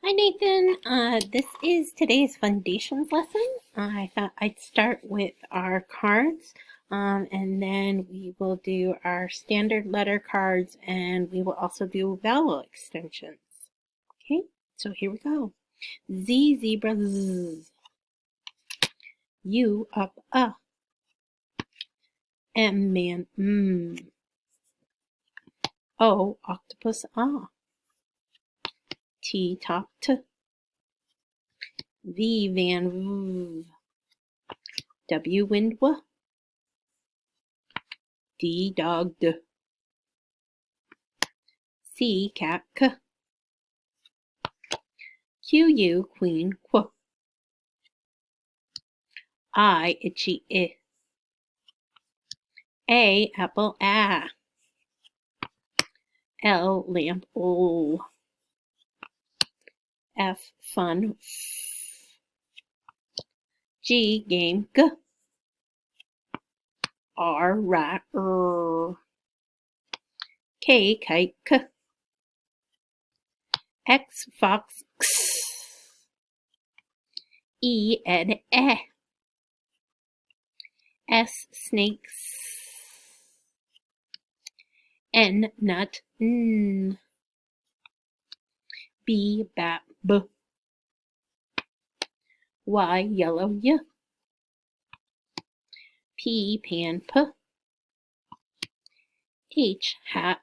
Hi Nathan, this is today's Fundations lesson. I thought I'd start with our cards and then we will do our standard letter cards and we will also do vowel extensions. Okay, so here we go. Z, zebra, z. U, up, M, man, O, octopus, ah. T, top, t. V, van, v. W, wind, w. D, dog, d. C, cat, k. Q, queen, qu. I, itchy, I. A, apple, ah. L, lamp, o. F, fun, f. G, game, g. R, rat, r. K, kite, k. X, fox, x. E, ed, eh. S, snakes. N, nut, n. B, bat, b. Y, yellow, y. P, pan, p. H, hat,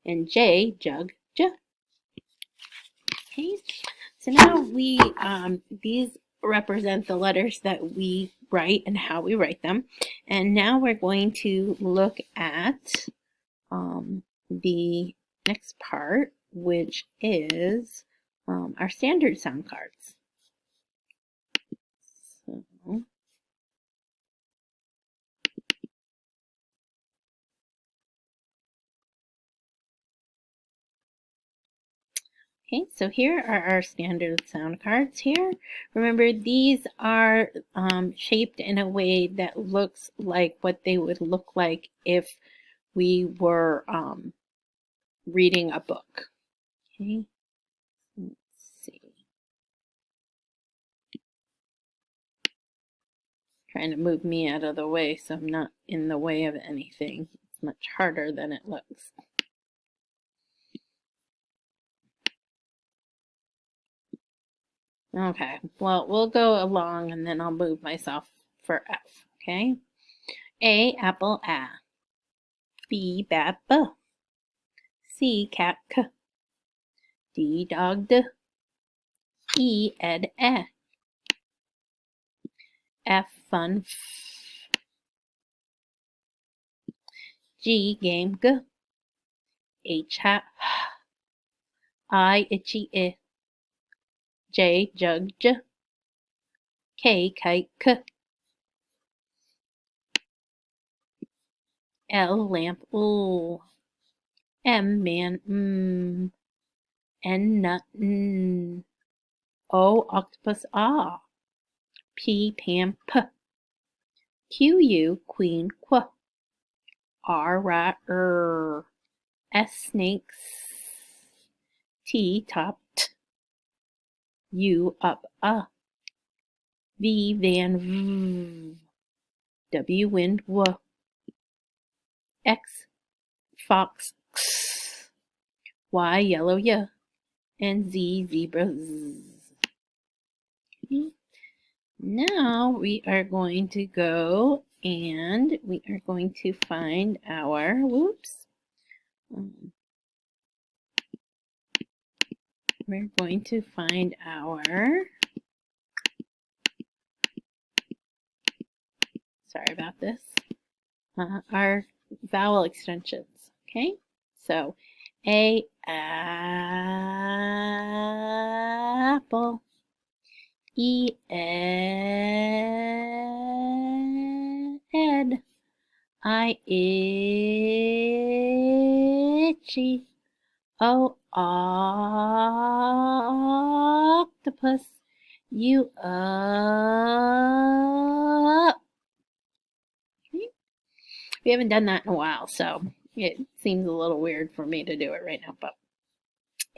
and J, jug, j. Okay, so now these represent the letters that we write and how we write them. And now we're going to look at the next part, which is our standard sound cards. So, okay, so here are our standard sound cards here. Remember, these are shaped in a way that looks like what they would look like if we were reading a book. Okay, let's see. Trying to move me out of the way so I'm not in the way of anything. It's much harder than it looks. Okay, well, we'll go along and then I'll move myself for F, okay? A, apple, a. B, bat, b. C, cat, k. D, dog, d. E, ed, e. F, fun, f. G, game, g. H, hat, h. I, itchy, I. J, jug, j. K, kite, k. L, lamp, l. M, man, m. N, nut, n. O, octopus, ah. P, pan, p. Q, queen, qu. R, rat, r. S, snakes. T, top, t. U, up, V, van, v. W, wind, w. X, fox, x. Y, yellow, y. And Z, zebra, z. Okay. Now we are going to go and we are going to find our, we're going to find our, sorry about this, our vowel extensions, okay? So, A, apple. E, ed. I, itchy. O, octopus. U, up. Okay. We haven't done that in a while, so it seems a little weird for me to do it right now, but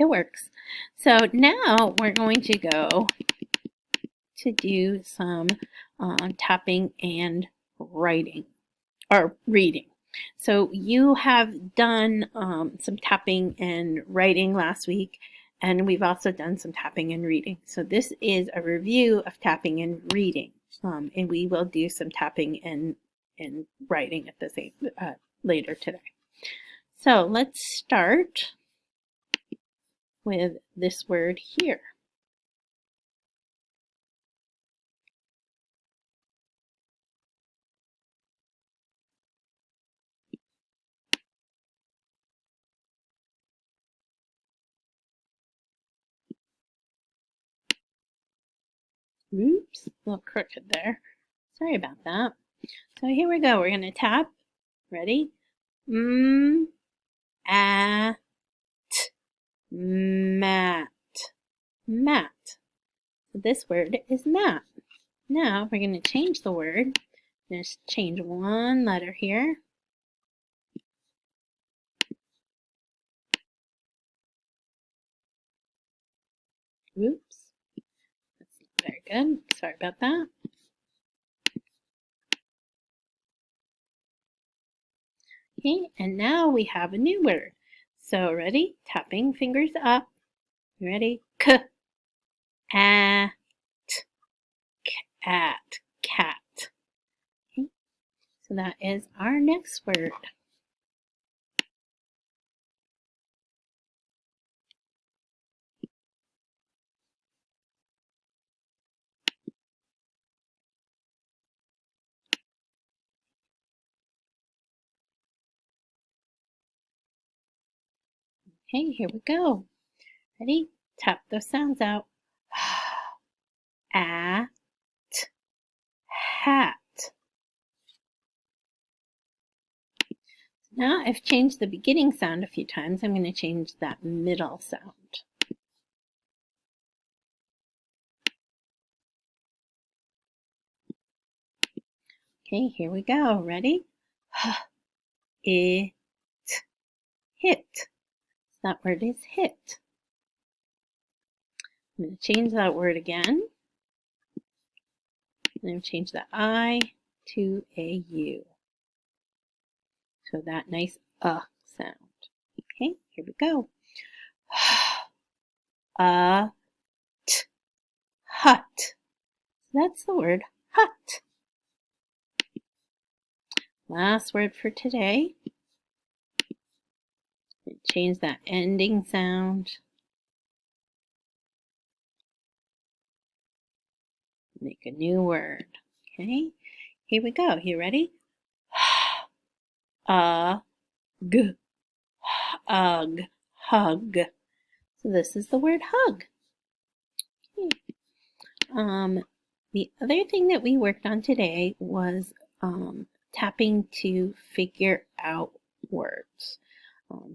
It works. So now we're going to go to do some tapping and writing or reading. So you have done some tapping and writing last week, and we've also done some tapping and reading. So this is a review of tapping and reading, and we will do some tapping and writing at the same later today. So let's start with this word here. Oops, a little crooked there. Sorry about that. So here we go. We're going to tap. Ready? At, mat. Mat. So this word is mat. Now we're going to change the word. Just change one letter here. Oops. That's not very good. Sorry about that. Okay, and now we have a new word. So ready? Tapping fingers up. Ready? K. At. Cat. Cat. Okay, so that is our next word. Okay, here we go. Ready? Tap those sounds out. At. Hat. Now I've changed the beginning sound a few times. I'm going to change that middle sound. Okay, here we go. Ready? It. Hit. That word is hit. I'm going to change that word again. I'm going to change the I to a U. So that nice sound. Okay, here we go. Hut. That's the word hut. Last word for today. Change that ending sound. Make a new word. Okay, here we go. You ready? G. Ugh. Hug. So this is the word hug. Okay. The other thing that we worked on today was tapping to figure out words.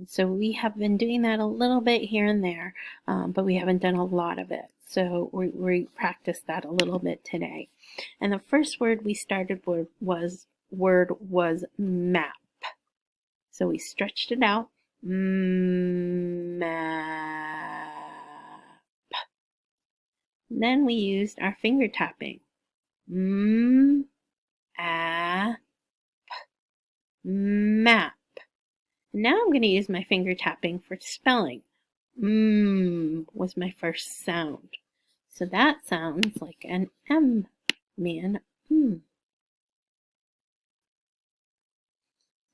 So we have been doing that a little bit here and there, but we haven't done a lot of it. So we practiced that a little bit today. And the first word we started with was map. So we stretched it out. Map. Then we used our finger tapping. Map. Now I'm going to use my finger tapping for spelling. Was my first sound. So that sounds like an M, man. I'm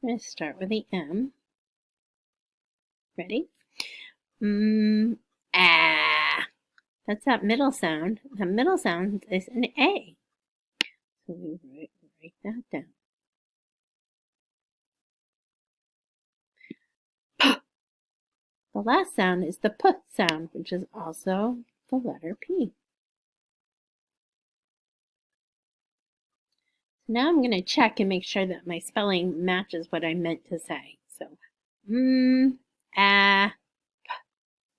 going to start with the M. Ready? That's that middle sound. The middle sound is an A. So we write that down. The last sound is the P sound, which is also the letter P. So now I'm going to check and make sure that my spelling matches what I meant to say. So,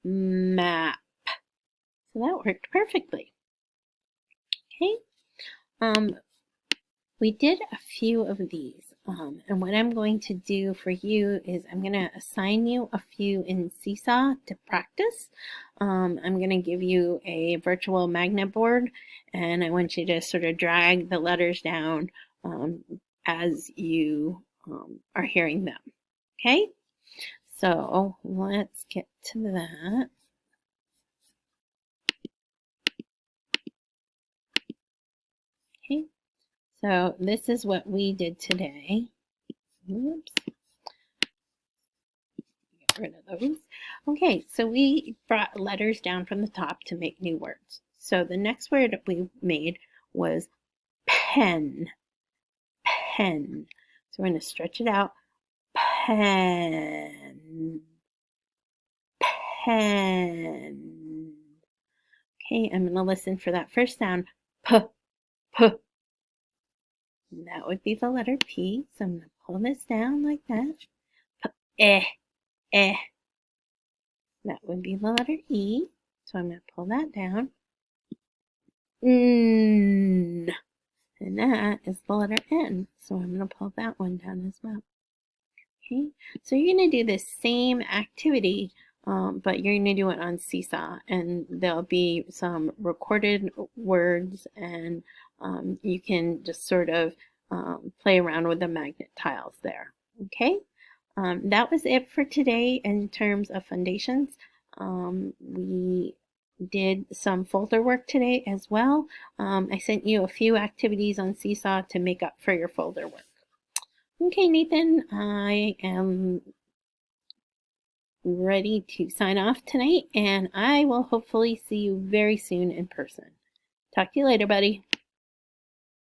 map. So that worked perfectly. Okay. We did a few of these. And what I'm going to do for you is I'm going to assign you a few in Seesaw to practice. I'm going to give you a virtual magnet board, and I want you to sort of drag the letters down as you are hearing them. Okay? So let's get to that. Okay, so this is what we did today. Oops, get rid of those. Okay, so we brought letters down from the top to make new words. So the next word we made was pen, pen. So we're going to stretch it out. Pen, pen. Okay, I'm going to listen for that first sound. P, p. That would be the letter P. So I'm going to pull this down like that. P, eh, eh. That would be the letter E. So I'm going to pull that down. N. And that is the letter N. So I'm going to pull that one down as well. Okay, so you're going to do the same activity, but you're going to do it on Seesaw, and there'll be some recorded words, and you can just sort of play around with the magnet tiles there. Okay, that was it for today in terms of Fundations. We did some folder work today as well. I sent you a few activities on Seesaw to make up for your folder work. Okay, Nathan, I am ready to sign off tonight, and I will hopefully see you very soon in person. Talk to you later, buddy.